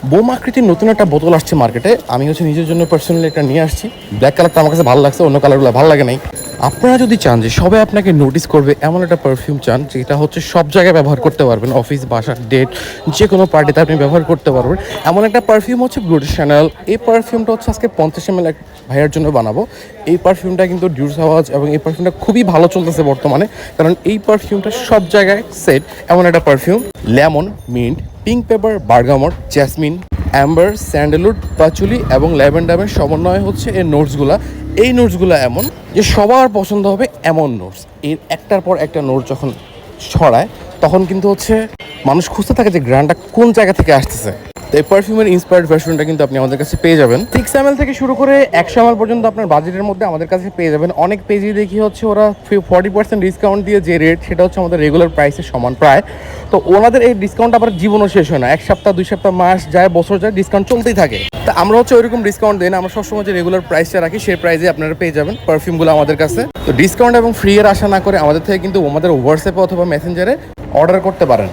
Bomb আকৃতির নতুন একটা বোতল আসছে মার্কেটে। আমি নিজের জন্য পার্সোনালি একটা নিয়ে আসছি। ব্ল্যাক কালারটা আমার কাছে ভালো লাগছে, অন্য কালারগুলো ভালো লাগে নাই। আপনারা যদি চান যে সবাই আপনাকে নোটিস করবে এমন একটা পারফিউম চান যেটা সব জায়গায় ব্যবহার করতে পারবেন, অফিস, বাসার, ডেট, যে কোনো পার্টিতে আপনি ব্যবহার করতে পারবেন, এমন একটা পারফিউম ব্লু শ্যানেল। এই পারফিউমটা আজকে 50 ml এক ভাইয়ার জন্য বানাবো। এই পারফিউমটা কিন্তু ডিউর সাওয়াজ, এবং এই পারফিউমটা খুবই ভালো চলতেছে বর্তমানে, কারণ এই পারফিউমটা সব জায়গায় সেট। এমন একটা perfume lemon, mint, pink paper, bergamot, jasmine, Amber, sandalwood, পাচুলি এবং ল্যাভেন্ডারের সমন্বয় এর নোটসগুলা। এই নোটসগুলো এমন যে সবার পছন্দ হবে এমন নোটস। এর একটার পর একটা নোট যখন ছড়ায় তখন কিন্তু মানুষ খুঁজতে থাকে যে গ্র্যান্ডটা কোন জায়গা থেকে আসতেছে। তো এই পারফিউমের ইন্সপায়ার্ড ভার্সনটা কিন্তু আপনি আমাদের কাছে পেয়ে যাবেন 6 ml থেকে শুরু করে 100 ml পর্যন্ত আপনার বাজেটের মধ্যে আমাদের কাছে পেয়ে যাবেন। অনেক পেজেই দেখি ওরা 40% ডিসকাউন্ট দিয়ে যে রেট, সেটা আমাদের রেগুলার প্রাইসের সমান প্রায়। তো ওনাদের এই ডিসকাউন্ট আবার জীবনও শেষ হয় না, 1 সপ্তাহ 2 সপ্তাহ মাস যায়, বছর যায়, ডিসকাউন্ট চলতেই থাকে। তা আমরা ওইরকম ডিসকাউন্ট দিই না, আমরা সবসময় যে রেগুলার প্রাইসটা রাখি সেই প্রাইসে আপনারা পেয়ে যাবেন পারফিউমগুলো আমাদের কাছে। তো ডিসকাউন্ট এবং ফ্রি এর আশা না করে আমাদের থেকে কিন্তু আমাদের হোয়াটসঅ্যাপে অথবা মেসেঞ্জারে অর্ডার করতে পারেন।